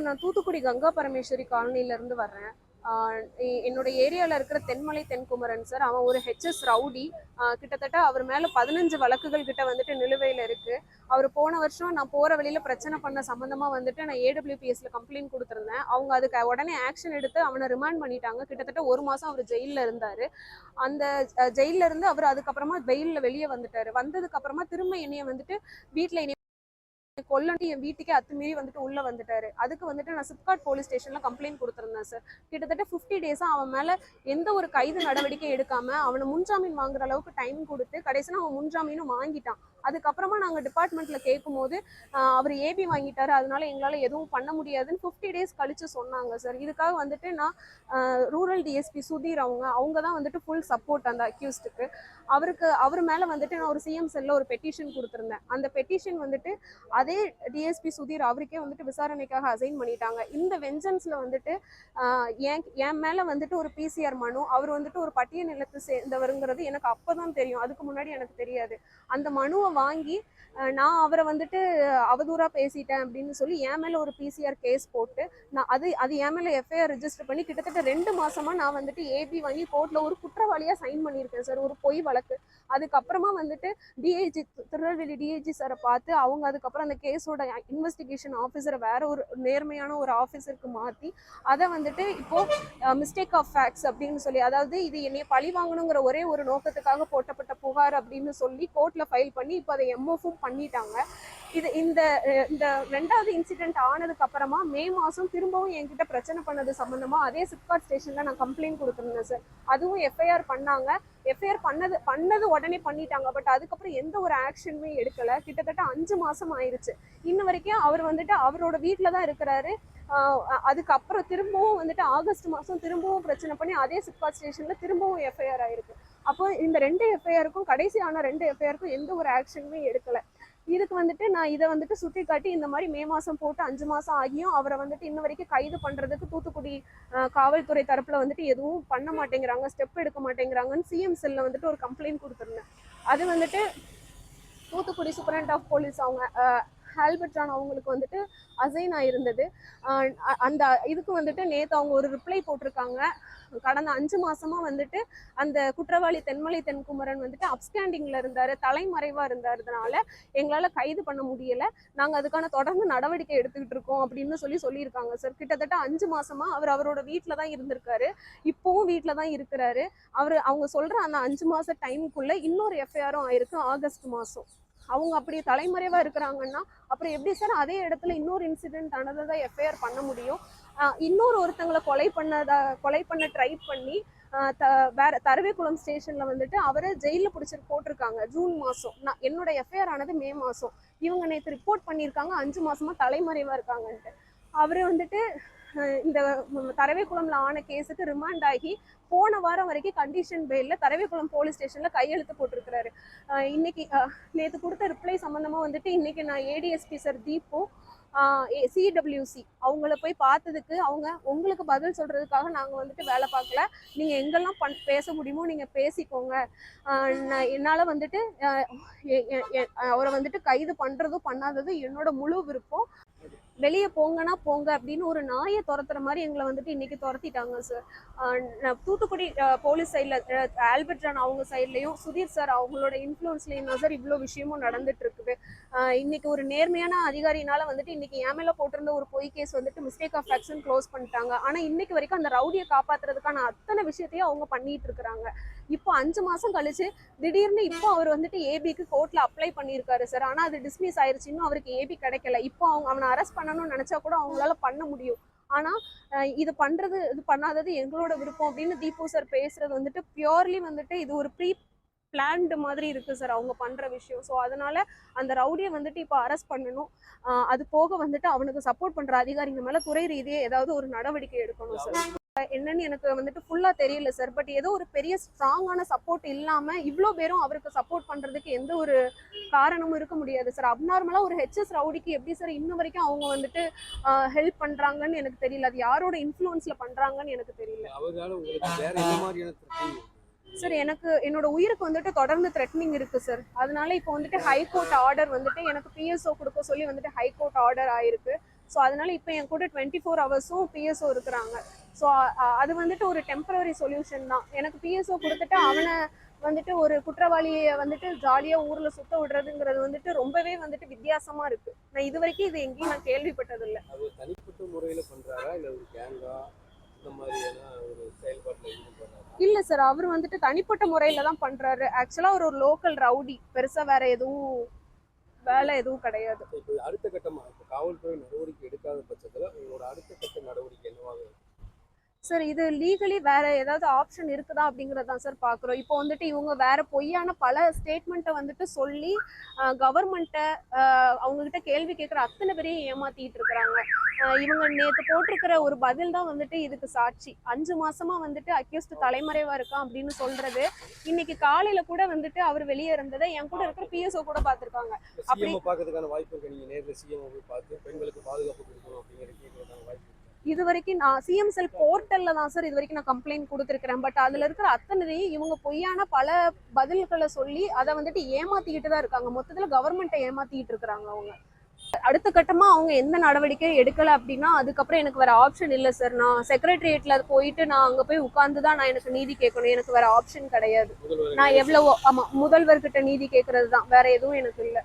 நான் தூத்துக்குடி கங்கா பரமேஸ்வரி காலனில இருந்து வர்றேன். என்னோட ஏரியாவில் இருக்கிற தென்மலை தென்குமரன் சார், அவன் ஒரு ஹெச்எஸ் ரவுடி. கிட்டத்தட்ட அவர் மேலே 15 வழக்குகள் கிட்ட வந்துட்டு நிலுவையில் இருக்கு. அவர் போன வருஷம் நான் போகிற வழியில் பிரச்சனை பண்ண சம்மந்தமாக வந்துட்டு நான் ஏடபிள்யூபிஎஸ்ல கம்ப்ளைண்ட் கொடுத்துருந்தேன். அவங்க அதுக்கு உடனே ஆக்ஷன் எடுத்து அவனை ரிமாண்ட் பண்ணிட்டாங்க. கிட்டத்தட்ட 1 மாதம் அவர் ஜெயிலில் இருந்தார். அந்த ஜெயிலில் இருந்து அவர் அதுக்கப்புறமா பெயிலில் வெளியே வந்துட்டார். வந்ததுக்கு அப்புறமா திரும்ப என்னைய வந்துட்டு வீட்டில் கொல்லண்டி என் வீட்டுக்கே அத்துமீறி வந்துட்டு உள்ள வந்துட்டாரு. அதுக்கு வந்துட்டு நான் சிப்காட் போலீஸ் ஸ்டேஷன்ல கம்ப்ளைண்ட் கொடுத்துருந்தேன் சார். கிட்டத்தட்ட 50 டேஸா அவன் மேல எந்த ஒரு கைது நடவடிக்கை எடுக்காம அவனை முன்ஜாமீன் வாங்குற அளவுக்கு டைம் கொடுத்து கடைசியில் அவன் முன்ஜாமீனும் வாங்கிட்டான். அதுக்கப்புறமா நாங்கள் டிபார்ட்மெண்ட்ல கேட்கும் போது அவர் ஏபி வாங்கிட்டாரு, அதனால எங்களால் எதுவும் பண்ண முடியாதுன்னு 50 டேஸ் கழிச்சு சொன்னாங்க சார். இதுக்காக வந்துட்டு நான் ரூரல் டிஎஸ்பி சுதீர் அவங்க தான் வந்துட்டு ஃபுல் சப்போர்ட் அந்த அக்யூஸ்டுக்கு. அவர் மேலே வந்துட்டு நான் ஒரு சிஎம் செல்ல ஒரு பெட்டிஷன் கொடுத்துருந்தேன். அந்த பெட்டிஷன் வந்துட்டு அதே டிஎஸ்பி சுதீர் அவருக்கே வந்துட்டு விசாரணைக்காக அசைன் பண்ணிட்டாங்க. இந்த வெஞ்சன்ஸ்ல வந்துட்டு என் மேல வந்துட்டு ஒரு பிசிஆர் மனு, அவர் வந்துட்டு ஒரு பட்டிய நிலத்தை சேர்ந்தவருங்கிறது எனக்கு அப்பதான் தெரியும், அதுக்கு முன்னாடி எனக்கு தெரியாது. அந்த மனுவை வாங்கி நான் அவரை வந்துட்டு அவதூறா பேசிட்டேன் அப்படின்னு சொல்லி என் மேல ஒரு பிசிஆர் கேஸ் போட்டு நான் அது என் மேல எஃப்ஐஆர் ரெஜிஸ்டர் பண்ணி கிட்டத்தட்ட 2 மாசமா நான் வந்துட்டு ஏபி வாங்கி கோர்ட்ல ஒரு குற்றவாளியா சைன் பண்ணியிருக்கேன் சார், ஒரு பொய் வழக்கு. அதுக்கப்புறமா வந்துட்டு டிஐஜி திருநெல்வேலி டிஐஜி சாரை பார்த்து அவங்க அதுக்கப்புறம் அந்த கேஸோட இன்வெஸ்டிகேஷன் ஆஃபீஸரை வேற ஒரு நேர்மையான ஒரு ஆஃபீஸருக்கு மாற்றி அதை வந்துட்டு இப்போ மிஸ்டேக் ஆஃப் ஃபேக்ட்ஸ் அப்படின்னு சொல்லி, அதாவது இது என்னைய பழி வாங்கணுங்கிற ஒரே ஒரு நோக்கத்துக்காக போட்டப்பட்ட புகார் அப்படின்னு சொல்லி கோர்ட்ல ஃபைல் பண்ணி இப்போ அதை எம்ஓஃபும் பண்ணிட்டாங்க. இந்த 2வது இன்சிடென்ட் ஆனதுக்கு அப்புறமா மே மாதம் திரும்பவும் என்கிட்ட பிரச்சனை பண்ணது சம்பந்தமா அதே சிப்காட் ஸ்டேஷன்ல நான் கம்ப்ளைண்ட் கொடுத்துருந்தேன் சார். அதுவும் எஃப்ஐஆர் பண்ணாங்க. எஃப்ஐஆர் பண்ணது உடனே பண்ணிட்டாங்க. பட் அதுக்கப்புறம் எந்த ஒரு ஆக்ஷனுமே எடுக்கல. கிட்டத்தட்ட 5 மாசம் ஆயிடுச்சு. இன்ன வரைக்கும் அவர் வந்துட்டு அவரோட வீட்டில தான் இருக்கிறாரு. அதுக்கப்புறம் திரும்பவும் வந்துட்டு ஆகஸ்ட் மாதம் திரும்பவும் பிரச்சனை பண்ணி அதே சிப்காட் ஸ்டேஷன்ல திரும்பவும் எஃப்ஐஆர் ஆயிருக்கு. அப்போ இந்த 2 எஃப்ஐஆருக்கும் கடைசியான 2 எஃப்ஐஆருக்கும் எந்த ஒரு ஆக்ஷனுமே எடுக்கல. இதுக்கு வந்துட்டு நான் இதை வந்துட்டு சுட்டி காட்டி இந்த மாதிரி மே மாதம் போட்டு 5 மாதம் ஆகியும் அவரை வந்துட்டு இன்ன வரைக்கும் கைது பண்ணுறதுக்கு தூத்துக்குடி காவல்துறை தரப்பில் வந்துட்டு எதுவும் பண்ண மாட்டேங்கிறாங்க, ஸ்டெப் எடுக்க மாட்டேங்கிறாங்கன்னு சிஎம் செல்ல வந்துட்டு ஒரு கம்ப்ளைண்ட் கொடுத்துருந்தேன். அது வந்துட்டு தூத்துக்குடி சூப்பரண்ட் ஆஃப் போலீஸ் அவங்க ஆல்பர்ட் ஜான் அவங்களுக்கு வந்துட்டு அசைன் ஆயிருந்தது. அந்த இதுக்கு வந்துட்டு நேற்று அவங்க ஒரு ரிப்ளை போட்டிருக்காங்க. கடந்த 5 மாசமா வந்துட்டு அந்த குற்றவாளி தென்மலை தென்குமரன் வந்துட்டு அப்ஸ்டாண்டிங்ல இருந்தாரு, தலைமறைவா இருந்ததுனால எங்களால கைது பண்ண முடியல, நாங்க அதுக்கான தொடர்ந்து நடவடிக்கை எடுத்துக்கிட்டு இருக்கோம் அப்படின்னு சொல்லியிருக்காங்க சார். கிட்டத்தட்ட 5 மாசமா அவரோட வீட்டுல தான் இருந்திருக்காரு, இப்பவும் வீட்டுல தான் இருக்கிறாரு. அவங்க சொல்ற அந்த 5 மாச டைமுக்குள்ள இன்னொரு எஃப்ஐஆரும் ஆயிருக்கு ஆகஸ்ட் மாசம். அவங்க அப்படி தலைமறைவா இருக்கிறாங்கன்னா அப்புறம் எப்படி சார் அதே இடத்துல இன்னொரு இன்சிடென்ட் ஆனதான் எஃப்ஐஆர் பண்ண முடியும்? ஒருத்தங்களை கொலை பண்ண ட்ரை பண்ணி வேற தரவேக்குளம் ஸ்டேஷன்ல வந்துட்டு அவரை ஜெயில போட்டிருக்காங்க ஜூன் மாசம். என்னோட எஃப்ஐஆர் ஆனது மே மாசம். இவங்க நேற்று ரிப்போர்ட் பண்ணியிருக்காங்க 5 மாசமா தலைமறைவா இருக்காங்கன்ட்டு. அவரு வந்துட்டு இந்த தரவேக்குளம்ல ஆன கேஸுக்கு ரிமாண்ட் ஆகி போன வாரம் வரைக்கும் கண்டிஷன் பெயில்ல தரவேக்குளம் போலீஸ் ஸ்டேஷன்ல கையெழுத்து போட்டிருக்கிறாரு. இன்னைக்கு நேற்று கொடுத்த ரிப்ளை சம்பந்தமா வந்துட்டு இன்னைக்கு நான் ஏடிஎஸ்பி சார் தீபு சிடபிள்யூசி அவங்கள போய் பார்த்ததுக்கு அவங்க உங்களுக்கு பதில் சொல்றதுக்காக நாங்க வந்துட்டு வேலை பார்க்கல, நீங்க எங்கெல்லாம் பேச முடியுமோ நீங்க பேசிக்கோங்க, என்னால வந்துட்டு அவரை வந்துட்டு கைது பண்றதும் பண்ணாததும் என்னோட முழு விருப்பம், வெளியே போங்கன்னா போங்க அப்படின்னு ஒரு நாயை துரத்துற மாதிரி எங்களை வந்துட்டு இன்னைக்கு துரத்திட்டாங்க சார். தூத்துக்குடி போலீஸ் சைட்ல ஆல்பர்ட் ஜான் அவங்க சைட்லயும் சுதீர் சார் அவங்களோட இன்ஃப்ளூயன்ஸ்லயும் தான் சார் இவ்வளோ விஷயமும் நடந்துட்டு இருக்குது. இன்னைக்கு ஒரு நேர்மையான அதிகாரினால வந்துட்டு இன்னைக்கு என் மேல போட்டிருந்த ஒரு பொய் கேஸ் வந்துட்டு மிஸ்டேக் ஆஃப் ஃபேக்ட்ஸ்னு க்ளோஸ் பண்ணிட்டாங்க. ஆனா இன்னைக்கு வரைக்கும் அந்த ரவுடியை காப்பாத்துறதுக்கான அத்தனை விஷயத்தையும் அவங்க பண்ணிட்டு இருக்கிறாங்க. இப்போ 5 மாசம் கழிச்சு திடீர்னு இப்போ அவர் வந்துட்டு ஏபிக்கு கோர்ட்ல அப்ளை பண்ணியிருக்காரு சார். ஆனா அது டிஸ்மிஸ் ஆயிருச்சு, இன்னும் அவருக்கு ஏபி கிடைக்கல. இப்போ அவனை அரெஸ்ட் பண்ணணும்னு நினைச்சா கூட அவங்களால பண்ண முடியும். ஆனா இது பண்ணாதது எங்களோட விருப்பம் அப்படின்னு தீபு சார் பேசுறது வந்துட்டு பியூர்லி வந்துட்டு இது ஒரு ப்ரீ பிளான்டு மாதிரி இருக்கு சார் அவங்க பண்ற விஷயம். ஸோ அதனால அந்த ரவுடியை வந்துட்டு இப்போ அரெஸ்ட் பண்ணணும். அது போக வந்துட்டு அவனுக்கு சப்போர்ட் பண்ற அதிகாரிங்க மேல துறை ரீதியே ஏதாவது ஒரு நடவடிக்கை எடுக்கணும் சார். என்னன்னு எனக்கு வந்துட்டு ஃபுல்லா தெரியல சார். பட் ஏதோ ஒரு பெரிய ஸ்ட்ராங்கான சப்போர்ட் இல்லாம இவ்வளோ பேரும் அவருக்கு சப்போர்ட் பண்றதுக்கு எந்த ஒரு காரணமும் இருக்க முடியாது சார். அப்நார்மலா ஒரு ஹெச்எஸ் ரவுடிக்கு எப்படி சார் இன்ன வரைக்கும் அவங்க வந்துட்டு ஹெல்ப் பண்றாங்கன்னு எனக்கு தெரியல. அது யாரோட இன்ஃப்ளூயன்ஸ்ல பண்றாங்கன்னு எனக்கு தெரியல சார். எனக்கு என்னோட உயிருக்கு வந்துட்டு தொடர்ந்து த்ரெட்னிங் இருக்கு சார். அதனால இப்போ வந்துட்டு ஹைகோர்ட் ஆர்டர் வந்துட்டு எனக்கு பிஎஸ்ஓ கொடுக்க சொல்லி வந்துட்டு ஹைகோர்ட் ஆர்டர் ஆயிருக்கு. ஸோ அதனால இப்போ என் கூட 24 ஹவர்ஸும் பிஎஸ்ஓ இருக்கிறாங்க. ஸோ அது வந்துட்டு ஒரு டெம்பரரி சொல்யூஷன் தான். எனக்கு பிஎஸ்ஓ கொடுத்துட்டு அவனை வந்துட்டு ஒரு குற்றவாளியை வந்துட்டு ஜாலியாக ஊரில் சுத்த விடுறதுங்கிறது வந்துட்டு ரொம்பவே வந்துட்டு வித்தியாசமா இருக்கு. நான் இது வரைக்கும் இது எங்கேயும் நான் கேள்விப்பட்டதில்லை. அது தனிப்பட்ட முறையில் பண்ணுறாரா இல்லை ஒரு கேங்கா இந்த மாதிரியான ஒரு செயல்பாட்டில் ஈடுபடுறாரா? இல்லை சார், அவர் வந்துட்டு தனிப்பட்ட முறையில் தான் பண்ணுறாரு. ஆக்சுவலாக அவர் ஒரு லோக்கல் ரவுடி, பெருசாக வேற எதுவும் வேலை எதுவும் கிடையாது. இப்போ அடுத்த கட்டமாக இப்போ காவல்துறை நடவடிக்கை எடுக்காத பட்சத்தில் உங்களோட அடுத்த கட்ட நடவடிக்கை என்னவாக இருக்கும்? சார் இது லீகலி வேற ஏதாவது ஆப்ஷன் இருக்குதா அப்படிங்கறத தான் சார் பாக்குறோம். இப்போ வந்துட்டு இவங்க வேற பொய்யான பல ஸ்டேட்மெண்ட்டை வந்துட்டு சொல்லி கவர்மெண்ட்டை அவங்க கிட்ட கேள்வி கேட்குற அத்தனை பேரையும் ஏமாத்திட்டு இருக்கிறாங்க. இவங்க நேற்று போட்டிருக்கிற ஒரு பதில் தான் வந்துட்டு இதுக்கு சாட்சி. 5 மாசமா வந்துட்டு அக்யூஸ்ட் தலைமறைவா இருக்கான் அப்படின்னு சொல்றது. இன்னைக்கு காலையில கூட வந்துட்டு அவர் வெளியே இருந்ததை என் கூட இருக்கிற பிஎஸ்ஓ கூட பார்த்துருக்காங்க. அப்படி சிஎம் பார்க்கறதுக்கான வாய்ப்பு இருக்கு. நீங்கள் நேரில் சிஎம் போய் பார்த்து பெண்களுக்கு பாதுகாப்பு கொடுக்கணும் அப்படிங்கிற கேட்கறதுக்கான வாய்ப்பு இருக்கு. இது வரைக்கும் நான் சிஎம் செல் போர்ட்டல்ல தான் சார் இது வரைக்கும் நான் கம்ப்ளைண்ட் கொடுத்துருக்கிறேன். பட் அதுல இருக்கிற அத்தனையும் இவங்க பொய்யான பல பதில்களை சொல்லி அதை வந்துட்டு ஏமாத்திக்கிட்டு தான் இருக்காங்க. மொத்தத்துல கவர்மெண்ட்டை ஏமாத்திக்கிட்டு இருக்கிறாங்க அவங்க. அடுத்த கட்டமா அவங்க எந்த நடவடிக்கை எடுக்கல அப்படின்னா அதுக்கப்புறம் எனக்கு வேற ஆப்ஷன் இல்லை சார். நான் செக்ரட்டரியேட்ல போயிட்டு நான் அங்க போய் உட்கார்ந்து தான் நான் எனக்கு நீதி கேட்கணும். எனக்கு வேற ஆப்ஷன் கிடையாது. நான் எவ்வளவோ ஆமா முதல்வர்கிட்ட நீதி கேட்கறது தான், வேற எதுவும் எனக்கு இல்லை.